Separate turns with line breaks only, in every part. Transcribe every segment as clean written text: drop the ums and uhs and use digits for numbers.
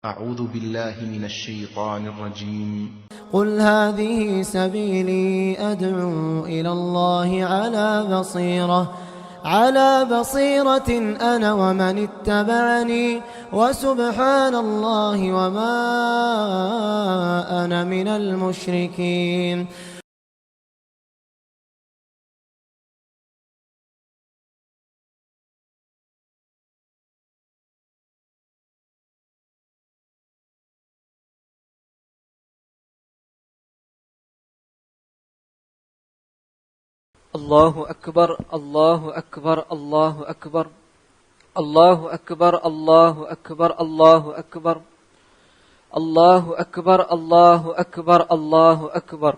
أعوذ بالله من الشيطان الرجيم.
قل هذه سبيلي أدعو إلى الله على بصيرة أنا ومن اتبعني وسبحان الله وما أنا من المشركين.
الله أكبر الله أكبر الله أكبر الله أكبر الله أكبر الله أكبر الله أكبر الله أكبر الله أكبر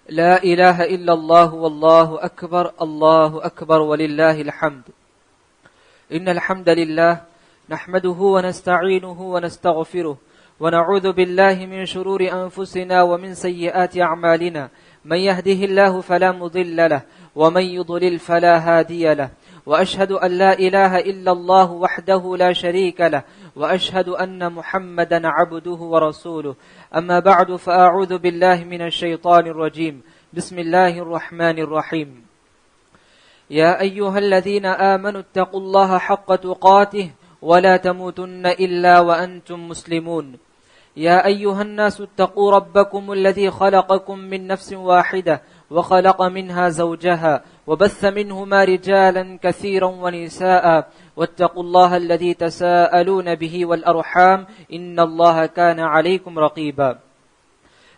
لا إله إلا الله والله أكبر الله أكبر ولله الحمد. إن الحمد لله نحمده ونستعينه ونستغفره ونعوذ بالله من شرور أنفسنا ومن سيئات أعمالنا. من يهده الله فلا مضل له ومن يضلل فلا هادي له وأشهد أن لا إله إلا الله وحده لا شريك له وأشهد أن محمدا عبده ورسوله. أما بعد فأعوذ بالله من الشيطان الرجيم. بسم الله الرحمن الرحيم. يا أيها الذين آمنوا اتقوا الله حق تقاته ولا تموتن إلا وأنتم مسلمون. يا أيها الناس اتقوا ربكم الذي خلقكم من نفس واحدة وخلق منها زوجها وبث منهما رجالا كثيرا ونساء واتقوا الله الذي تساءلون به والأرحام إن الله كان عليكم رقيبا.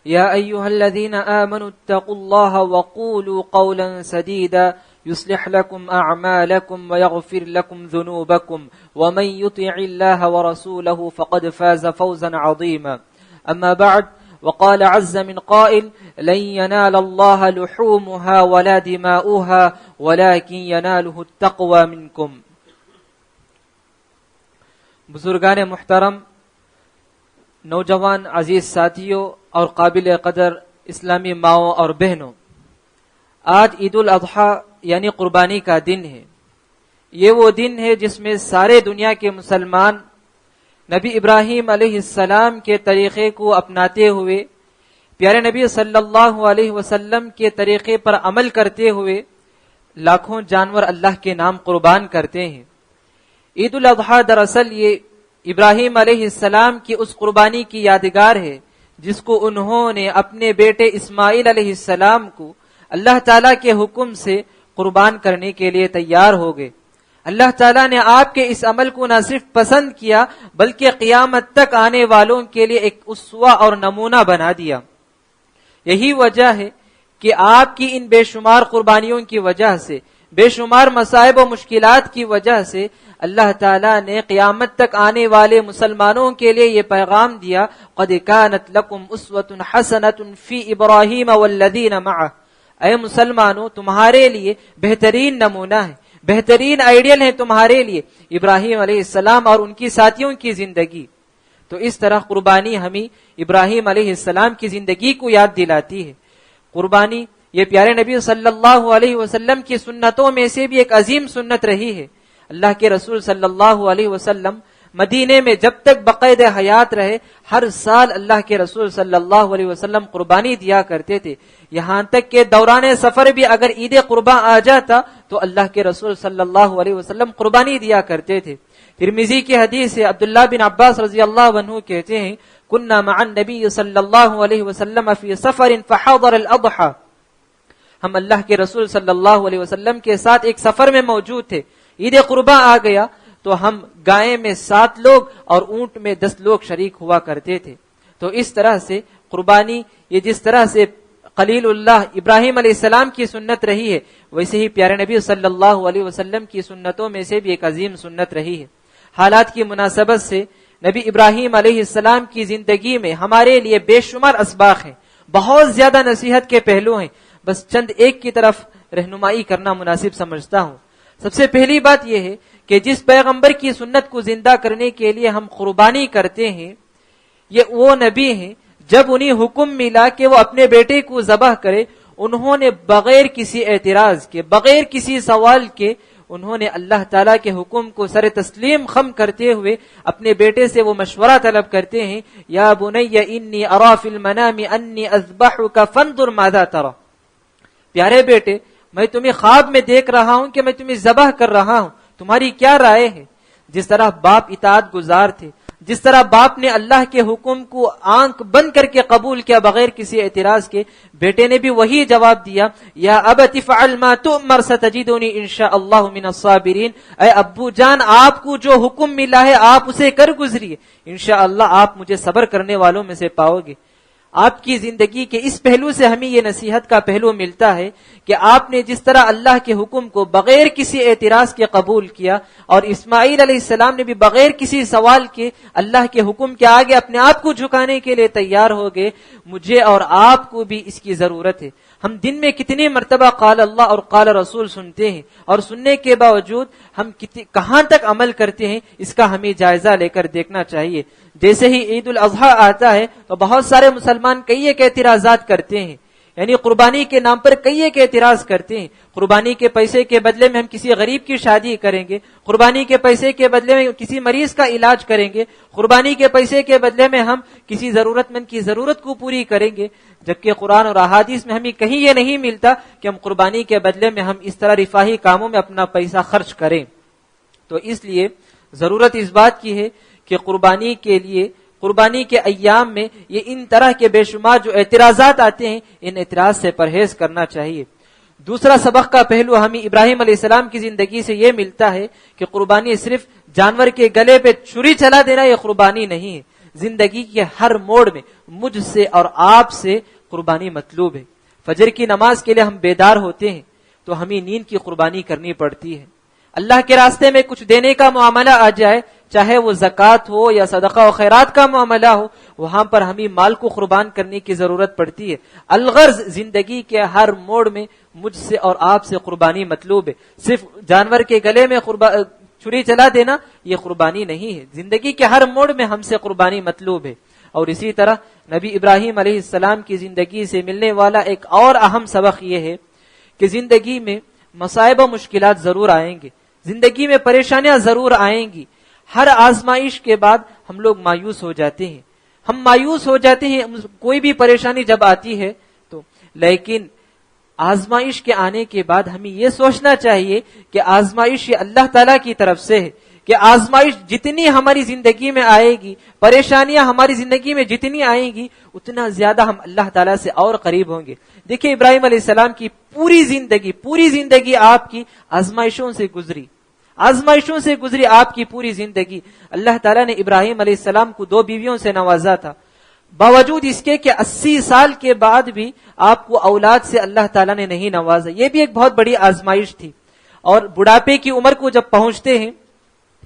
يا أيها الذين آمنوا اتقوا الله وقولوا قولا سديدا يصلح لكم أعمالكم ويغفر لكم ذنوبكم ومن يطع الله ورسوله فقد فاز فوزا عظيما. أما بعد وقال عز من قائل لن ينال الله لحومها ولا دماؤها ولكن يناله التقوى منكم. بزرگان محترم، نوجوان عزیز ساتھیوں اور قابل قدر اسلامی ماؤں اور بہنوں، آج عید الاضحیٰ یعنی قربانی کا دن ہے. یہ وہ دن ہے جس میں سارے دنیا کے مسلمان نبی ابراہیم علیہ السلام کے طریقے کو اپناتے ہوئے، پیارے نبی صلی اللہ علیہ وسلم کے طریقے پر عمل کرتے ہوئے لاکھوں جانور اللہ کے نام قربان کرتے ہیں. عید الاضحیٰ دراصل یہ ابراہیم علیہ السلام کی اس قربانی کی یادگار ہے جس کو انہوں نے اپنے بیٹے اسماعیل علیہ السلام کو اللہ تعالیٰ کے حکم سے قربان کرنے کے لیے تیار ہو گئے. اللہ تعالیٰ نے آپ کے اس عمل کو نہ صرف پسند کیا بلکہ قیامت تک آنے والوں کے لیے ایک اسوہ اور نمونہ بنا دیا. یہی وجہ ہے کہ آپ کی ان بے شمار قربانیوں کی وجہ سے، بے شمار مصائب و مشکلات کی وجہ سے اللہ تعالیٰ نے قیامت تک آنے والے مسلمانوں کے لیے یہ پیغام دیا قد کانت لکم اسوۃ حسنۃ فی ابراہیم والذین معہ. اے مسلمانوں، تمہارے لیے بہترین نمونہ ہے، بہترین آئیڈیل ہے تمہارے لیے ابراہیم علیہ السلام اور ان کی ساتھیوں کی زندگی. تو اس طرح قربانی ہمیں ابراہیم علیہ السلام کی زندگی کو یاد دلاتی ہے. قربانی یہ پیارے نبی صلی اللہ علیہ وسلم کی سنتوں میں سے بھی ایک عظیم سنت رہی ہے. اللہ کے رسول صلی اللہ علیہ وسلم مدینے میں جب تک بقید حیات رہے ہر سال اللہ کے رسول صلی اللہ علیہ وسلم قربانی دیا کرتے تھے. یہاں تک کہ دوران سفر بھی اگر عید قرباں آ جاتا تو اللہ کے رسول صلی اللہ علیہ وسلم قربانی دیا کرتے تھے. ترمذی کی حدیث ہے، عبداللہ بن عباس رضی اللہ عنہ کہتے ہیں کننا مع النبی صلی اللہ علیہ وسلم فی سفر فحضر الاضحى. ہم اللہ کے رسول صلی اللہ علیہ وسلم کے ساتھ ایک سفر میں موجود تھے. عید قرباں آ گیا تو ہم گائے میں 7 لوگ اور اونٹ میں 10 لوگ شریک ہوا کرتے تھے. تو اس طرح سے قربانی یہ جس طرح سے خلیل اللہ ابراہیم علیہ السلام کی سنت رہی ہے ویسے ہی پیارے نبی صلی اللہ علیہ وسلم کی سنتوں میں سے بھی ایک عظیم سنت رہی ہے. حالات کی مناسبت سے نبی ابراہیم علیہ السلام کی زندگی میں ہمارے لیے بے شمار اسباق ہیں، بہت زیادہ نصیحت کے پہلو ہیں. بس چند ایک کی طرف رہنمائی کرنا مناسب سمجھتا ہوں. سب سے پہلی بات یہ ہے کہ جس پیغمبر کی سنت کو زندہ کرنے کے لیے ہم قربانی کرتے ہیں یہ وہ نبی ہیں جب انہیں حکم ملا کہ وہ اپنے بیٹے کو ذبح کرے انہوں نے بغیر کسی اعتراض کے، بغیر کسی سوال کے انہوں نے اللہ تعالیٰ کے حکم کو سر تسلیم خم کرتے ہوئے اپنے بیٹے سے وہ مشورہ طلب کرتے ہیں، یا بنی انی ارا فی المنام انی اذبحک فانظر ماذا تری، پیارے بیٹے میں تمہیں خواب میں دیکھ رہا ہوں کہ میں تمہیں ذبح کر رہا ہوں، تمہاری کیا رائے ہے؟ جس طرح باپ اطاعت گزار تھے، جس طرح باپ نے اللہ کے حکم کو آنکھ بند کر کے قبول کیا بغیر کسی اعتراض کے، بیٹے نے بھی وہی جواب دیا، یا ابت افعل ما تؤمر ستجدنی انشاء اللہ من الصابرین، اے ابو جان آپ کو جو حکم ملا ہے آپ اسے کر گزریے، انشاءاللہ آپ مجھے صبر کرنے والوں میں سے پاؤ گے۔ آپ کی زندگی کے اس پہلو سے ہمیں یہ نصیحت کا پہلو ملتا ہے کہ آپ نے جس طرح اللہ کے حکم کو بغیر کسی اعتراض کے قبول کیا، اور اسماعیل علیہ السلام نے بھی بغیر کسی سوال کے اللہ کے حکم کے آگے اپنے آپ کو جھکانے کے لیے تیار ہو گئے، مجھے اور آپ کو بھی اس کی ضرورت ہے۔ ہم دن میں کتنی مرتبہ قال اللہ اور قال رسول سنتے ہیں، اور سننے کے باوجود ہم کہاں تک عمل کرتے ہیں اس کا ہمیں جائزہ لے کر دیکھنا چاہیے۔ جیسے ہی عید الاضحیٰ آتا ہے تو بہت سارے مسلمان کئی ایک اعتراضات کرتے ہیں، یعنی قربانی کے نام پر کئی ایک اعتراض کرتے ہیں۔ قربانی کے پیسے کے بدلے میں ہم کسی غریب کی شادی کریں گے، قربانی کے پیسے کے بدلے میں کسی مریض کا علاج کریں گے، قربانی کے پیسے کے بدلے میں ہم کسی ضرورت مند کی ضرورت کو پوری کریں گے، جبکہ قرآن اور احادیث میں ہمیں کہیں یہ نہیں ملتا کہ ہم قربانی کے بدلے میں ہم اس طرح رفاہی کاموں میں اپنا پیسہ خرچ کریں۔ تو اس لیے ضرورت اس بات کی ہے کہ قربانی کے لیے قربانی کے ایام میں یہ ان طرح کے بے شمار جو اعتراضات آتے ہیں ان اعتراض سے پرہیز کرنا چاہیے۔ دوسرا سبق کا پہلو ہمیں ابراہیم علیہ السلام کی زندگی سے یہ ملتا ہے کہ قربانی صرف جانور کے گلے پہ چھری چلا دینا یہ قربانی نہیں ہے، زندگی کے ہر موڑ میں مجھ سے اور آپ سے قربانی مطلوب ہے۔ فجر کی نماز کے لیے ہم بیدار ہوتے ہیں تو ہمیں نیند کی قربانی کرنی پڑتی ہے۔ اللہ کے راستے میں کچھ دینے کا معاملہ آ جائے، چاہے وہ زکوٰۃ ہو یا صدقہ و خیرات کا معاملہ ہو، وہاں پر ہمیں مال کو قربان کرنے کی ضرورت پڑتی ہے۔ الغرض زندگی کے ہر موڑ میں مجھ سے اور آپ سے قربانی مطلوب ہے۔ صرف جانور کے گلے میں چھری چلا دینا یہ قربانی نہیں ہے، زندگی کے ہر موڑ میں ہم سے قربانی مطلوب ہے۔ اور اسی طرح نبی ابراہیم علیہ السلام کی زندگی سے ملنے والا ایک اور اہم سبق یہ ہے کہ زندگی میں مصائب و مشکلات ضرور آئیں گے، زندگی میں پریشانیاں ضرور آئیں گی۔ ہر آزمائش کے بعد ہم لوگ مایوس ہو جاتے ہیں، ہم مایوس ہو جاتے ہیں کوئی بھی پریشانی جب آتی ہے تو، لیکن آزمائش کے آنے کے بعد ہمیں یہ سوچنا چاہیے کہ آزمائش یہ اللہ تعالیٰ کی طرف سے ہے، کہ آزمائش جتنی ہماری زندگی میں آئے گی، پریشانیاں ہماری زندگی میں جتنی آئیں گی، اتنا زیادہ ہم اللہ تعالیٰ سے اور قریب ہوں گے۔ دیکھیں ابراہیم علیہ السلام کی پوری زندگی آپ کی آزمائشوں سے گزری آپ کی پوری زندگی۔ اللہ تعالیٰ نے ابراہیم علیہ السلام کو 2 بیویوں سے نوازا تھا، باوجود اس کے کہ 80 سال کے بعد بھی آپ کو اولاد سے اللہ تعالیٰ نے نہیں نوازا، یہ بھی ایک بہت بڑی آزمائش تھی۔ اور بڑھاپے کی عمر کو جب پہنچتے ہیں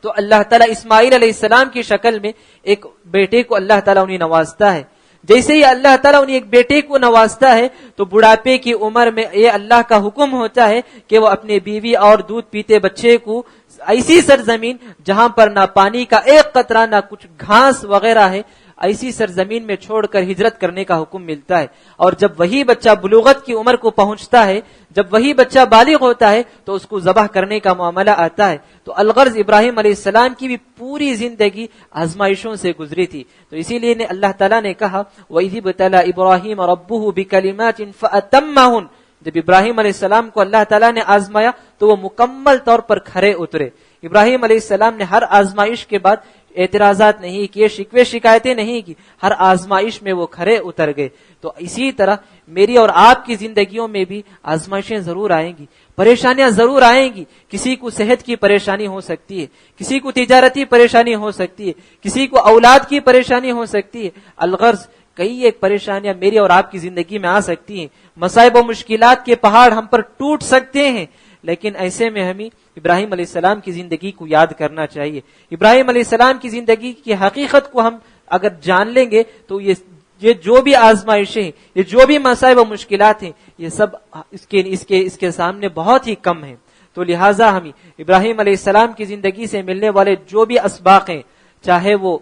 تو اللہ تعالیٰ اسماعیل علیہ السلام کی شکل میں ایک بیٹے کو اللہ تعالیٰ انہیں نوازتا ہے۔ جیسے ہی اللہ تعالیٰ انہیں ایک بیٹے کو نوازتا ہے تو بڑھاپے کی عمر میں یہ اللہ کا حکم ہوتا ہے کہ وہ اپنے بیوی اور دودھ پیتے بچے کو ایسی سرزمین جہاں پر نہ پانی کا ایک قطرہ نہ کچھ گھاس وغیرہ ہے، ایسی سرزمین میں چھوڑ کر ہجرت کرنے کا حکم ملتا ہے۔ اور جب وہی بچہ بلوغت کی عمر کو پہنچتا ہے، جب وہی بچہ بالغ ہوتا ہے تو اس کو ذبح کرنے کا معاملہ آتا ہے۔ تو الغرض ابراہیم علیہ السلام کی بھی پوری زندگی آزمائشوں سے گزری تھی۔ تو اسی لیے اللہ تعالیٰ نے کہا وَإِذِ ابْتَلَىٰ إِبْرَاهِيمَ رَبُّهُ بِكَلِمَاتٍ فَأَتَمَّهُنَّ، جب ابراہیم علیہ السلام کو اللہ تعالیٰ نے آزمایا تو وہ مکمل طور پر کھرے اترے۔ ابراہیم علیہ السلام نے ہر آزمائش کے بعد اعتراضات نہیں کیے، شکوے شکایتیں نہیں کی، ہر آزمائش میں وہ کھرے اتر گئے۔ تو اسی طرح میری اور آپ کی زندگیوں میں بھی آزمائشیں ضرور آئیں گی، پریشانیاں ضرور آئیں گی۔ کسی کو صحت کی پریشانی ہو سکتی ہے، کسی کو تجارتی پریشانی ہو سکتی ہے، کسی کو اولاد کی پریشانی ہو سکتی ہے۔ الغرض کئی ایک پریشانیاں میری اور آپ کی زندگی میں آ سکتی ہیں، مصائب و مشکلات کے پہاڑ ہم پر ٹوٹ سکتے ہیں، لیکن ایسے میں ہمیں ابراہیم علیہ السلام کی زندگی کو یاد کرنا چاہیے۔ ابراہیم علیہ السلام کی زندگی کی حقیقت کو ہم اگر جان لیں گے تو یہ جو بھی آزمائشیں ہیں، یہ جو بھی مصائب و مشکلات ہیں، یہ سب اس کے سامنے بہت ہی کم ہیں۔ تو لہٰذا ہمیں ابراہیم علیہ السلام کی زندگی سے ملنے والے جو بھی اسباق ہیں، چاہے وہ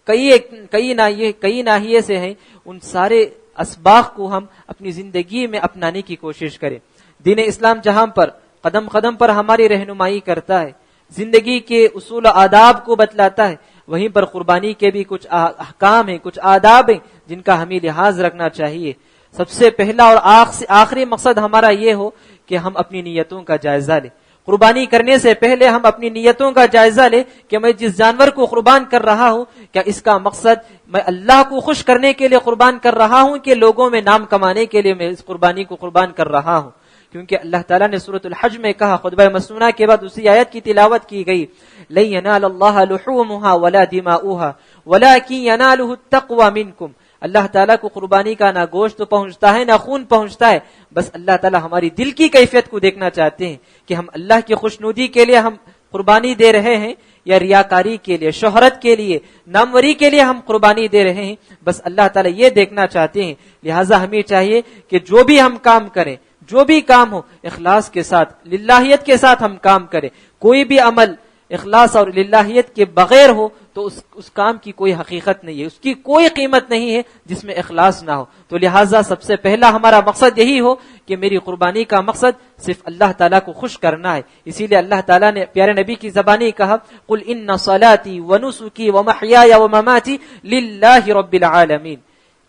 کئی ناحیے سے ہیں، ان سارے اسباق کو ہم اپنی زندگی میں اپنانے کی کوشش کریں۔ دین اسلام جہاں پر قدم قدم پر ہماری رہنمائی کرتا ہے، زندگی کے اصول و آداب کو بتلاتا ہے، وہیں پر قربانی کے بھی کچھ احکام ہیں، کچھ آداب ہیں جن کا ہمیں لحاظ رکھنا چاہیے۔ سب سے پہلا اور آخری مقصد ہمارا یہ ہو کہ ہم اپنی نیتوں کا جائزہ لیں۔ قربانی کرنے سے پہلے ہم اپنی نیتوں کا جائزہ لیں کہ میں جس جانور کو قربان کر رہا ہوں، کیا اس کا مقصد میں اللہ کو خوش کرنے کے لیے قربان کر رہا ہوں کہ لوگوں میں نام کمانے کے لیے میں اس قربانی کو قربان کر رہا ہوں؟ کیونکہ اللہ تعالیٰ نے سورۃ الحج میں کہا، خطبہ مسنونہ کے بعد اسی آیت کی تلاوت کی گئی، لن ينال الله لحومها ولا دماؤها ولكن يناله التقوى منكم۔ اللہ تعالیٰ کو قربانی کا نہ گوشت پہنچتا ہے نہ خون پہنچتا ہے، بس اللہ تعالیٰ ہماری دل کی کیفیت کو دیکھنا چاہتے ہیں کہ ہم اللہ کی خوشنودی کے لیے ہم قربانی دے رہے ہیں یا ریاکاری کے لیے، شہرت کے لیے، ناموری کے لیے ہم قربانی دے رہے ہیں، بس اللہ تعالیٰ یہ دیکھنا چاہتے ہیں۔ لہٰذا ہمیں چاہیے کہ جو بھی ہم کام کریں، جو بھی کام ہو، اخلاص کے ساتھ، للہیت کے ساتھ ہم کام کریں۔ کوئی بھی عمل اخلاص اور للہیت کے بغیر ہو تو اس کام کی کوئی حقیقت نہیں ہے، اس کی کوئی قیمت نہیں ہے جس میں اخلاص نہ ہو۔ تو لہٰذا سب سے پہلا ہمارا مقصد یہی ہو کہ میری قربانی کا مقصد صرف اللہ تعالیٰ کو خوش کرنا ہے۔ اسی لیے اللہ تعالیٰ نے پیارے نبی کی زبانی کہا، قل ان صلاتي ونسكي ومحياي ومماتي لله رب العالمین،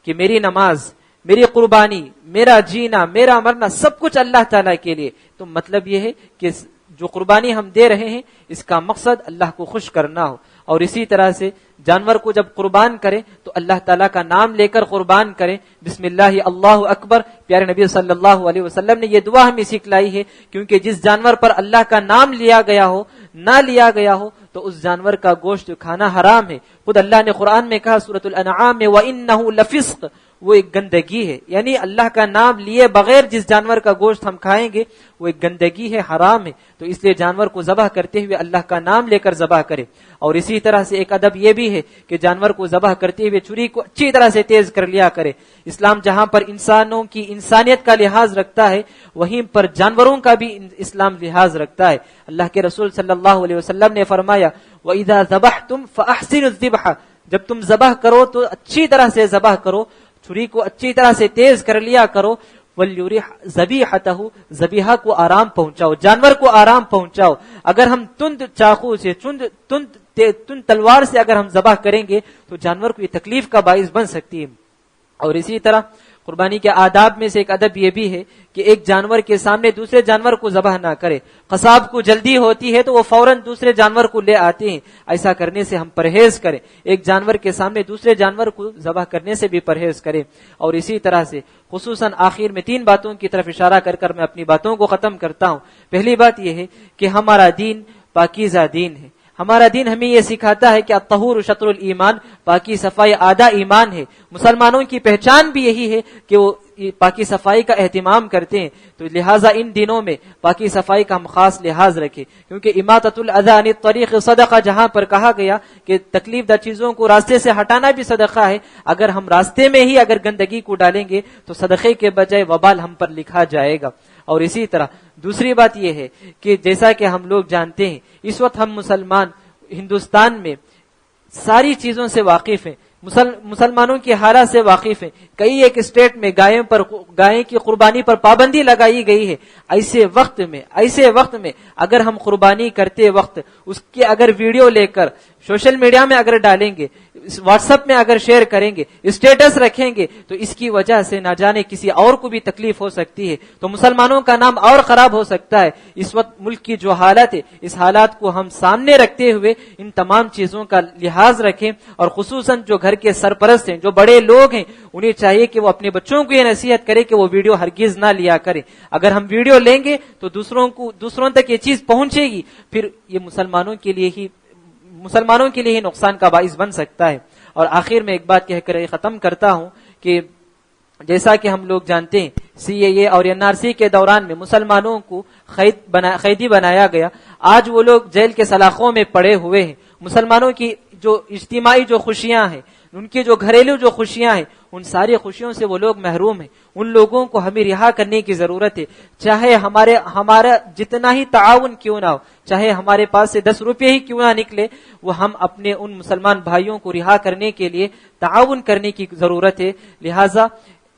کہ میری نماز، میری قربانی، میرا جینا، میرا مرنا سب کچھ اللہ تعالیٰ کے لیے۔ تو مطلب یہ ہے کہ جو قربانی ہم دے رہے ہیں اس کا مقصد اللہ کو خوش کرنا ہو۔ اور اسی طرح سے جانور کو جب قربان کریں تو اللہ تعالیٰ کا نام لے کر قربان کریں، بسم اللہ اللہ اکبر۔ پیارے نبی صلی اللہ علیہ وسلم نے یہ دعا ہمیں سکھلائی ہے، کیونکہ جس جانور پر اللہ کا نام لیا گیا ہو، نہ لیا گیا ہو، تو اس جانور کا گوشت کھانا حرام ہے۔ خود اللہ نے قرآن میں کہا سورۃ الانعام میں، وَإِنَّهُ لَفِسْقٌ، وہ ایک گندگی ہے، یعنی اللہ کا نام لیے بغیر جس جانور کا گوشت ہم کھائیں گے وہ ایک گندگی ہے، حرام ہے۔ تو اس لیے جانور کو ذبح کرتے ہوئے اللہ کا نام لے کر ذبح کرے۔ اور اسی طرح سے ایک ادب یہ بھی ہے کہ جانور کو ذبح کرتے ہوئے چھری کو اچھی طرح سے تیز کر لیا کرے۔ اسلام جہاں پر انسانوں کی انسانیت کا لحاظ رکھتا ہے، وہیں پر جانوروں کا بھی اسلام لحاظ رکھتا ہے۔ اللہ کے رسول صلی اللہ علیہ وسلم نے فرمایا، وَإِذَا ذَبَحْتُمْ فَأَحْسِنُوا الذِّبْحَ، جب تم ذبح کرو تو اچھی طرح سے ذبح کرو، چھری کو اچھی طرح سے تیز کر لیا کرو، وَلْيُرِحْ ذَبِيحَتَهُ، ذبیحہ کو آرام پہنچاؤ، جانور کو آرام پہنچاؤ۔ اگر ہم تند چاقو سے، تند تلوار سے اگر ہم ذبح کریں گے تو جانور کو یہ تکلیف کا باعث بن سکتی ہے۔ اور اسی طرح قربانی کے آداب میں سے ایک ادب یہ بھی ہے کہ ایک جانور کے سامنے دوسرے جانور کو ذبح نہ کرے۔ قصاب کو جلدی ہوتی ہے تو وہ فوراً دوسرے جانور کو لے آتے ہیں، ایسا کرنے سے ہم پرہیز کریں۔ ایک جانور کے سامنے دوسرے جانور کو ذبح کرنے سے بھی پرہیز کریں۔ اور اسی طرح سے خصوصاً آخر میں 3 باتوں کی طرف اشارہ کر کر میں اپنی باتوں کو ختم کرتا ہوں۔ پہلی بات یہ ہے کہ ہمارا دین پاکیزہ دین ہے۔ ہمارا دین ہمیں یہ سکھاتا ہے کہ الطہور شطر الایمان، پاکی صفائی آدھا ایمان ہے۔ مسلمانوں کی پہچان بھی یہی ہے کہ وہ پاکی صفائی کا اہتمام کرتے ہیں۔ تو لہٰذا ان دنوں میں پاکی صفائی کا ہم خاص لحاظ رکھیں، کیونکہ اماطۃ الاذی عن الطریق صدقہ جہاں پر کہا گیا کہ تکلیف دہ چیزوں کو راستے سے ہٹانا بھی صدقہ ہے، اگر ہم راستے میں ہی اگر گندگی کو ڈالیں گے تو صدقے کے بجائے وبال ہم پر لکھا جائے گا۔ اور اسی طرح دوسری بات یہ ہے کہ جیسا کہ ہم لوگ جانتے ہیں اس وقت ہم مسلمان ہندوستان میں ساری چیزوں سے واقف ہیں، مسلمانوں کی حالات سے واقف ہیں۔ کئی ایک اسٹیٹ میں گائے کی قربانی پر پابندی لگائی گئی ہے۔ ایسے وقت میں اگر ہم قربانی کرتے وقت اس کے اگر ویڈیو لے کر سوشل میڈیا میں اگر ڈالیں گے، واٹس ایپ میں اگر شیئر کریں گے، اسٹیٹس رکھیں گے، تو اس کی وجہ سے نہ جانے کسی اور کو بھی تکلیف ہو سکتی ہے، تو مسلمانوں کا نام اور خراب ہو سکتا ہے۔ اس وقت ملک کی جو حالت ہے، اس حالات کو ہم سامنے رکھتے ہوئے ان تمام چیزوں کا لحاظ رکھیں، اور خصوصاً جو گھر کے سرپرست ہیں، جو بڑے لوگ ہیں، انہیں چاہیے کہ وہ اپنے بچوں کو یہ نصیحت کرے کہ وہ ویڈیو ہرگز نہ لیا کریں۔ اگر ہم ویڈیو لیں گے تو دوسروں تک یہ چیز پہنچے گی، پھر یہ مسلمانوں کے لیے ہی نقصان کا باعث بن سکتا ہے۔ اور آخر میں ایک بات کہہ کر ختم کرتا ہوں کہ جیسا کہ ہم لوگ جانتے ہیں CAA اور NRC کے دوران میں مسلمانوں کو قیدی بنایا گیا۔ آج وہ لوگ جیل کے سلاخوں میں پڑے ہوئے ہیں۔ مسلمانوں کی جو اجتماعی جو خوشیاں ہیں، ان کی جو گھریلو جو خوشیاں ہیں، ان ساری خوشیوں سے وہ لوگ محروم ہیں۔ ان لوگوں کو ہمیں رہا کرنے کی ضرورت ہے، چاہے ہمارا جتنا ہی تعاون کیوں نہ ہو، چاہے ہمارے پاس سے 10 روپے ہی کیوں نہ نکلے، وہ ہم اپنے ان مسلمان بھائیوں کو رہا کرنے کے لیے تعاون کرنے کی ضرورت ہے۔ لہٰذا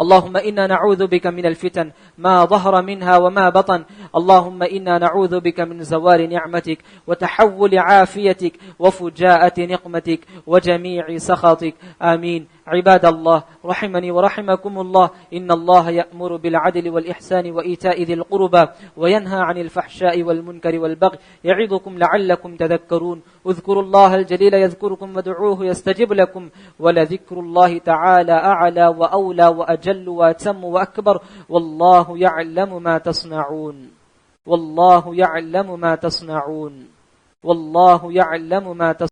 اللهم إنا نعوذ بك من الفتن ما ظهر منها وما بطن. اللهم إنا نعوذ بك من زوال نعمتك وتحول عافيتك وفجاءة نقمتك وجميع سخطك. آمين. عباد الله رحمني ورحمكم الله، إن الله يأمر بالعدل والإحسان وإيتاء ذي القربى وينهى عن الفحشاء والمنكر والبغي يعظكم لعلكم تذكرون. اذكروا الله الجليل يذكركم وادعوه يستجب لكم ولذكر الله تعالى أعلى وأولى وأجل وأتم وأكبر. والله يعلم ما تصنعون. والله يعلم ما تصنعون. والله يعلم ما تصنعون.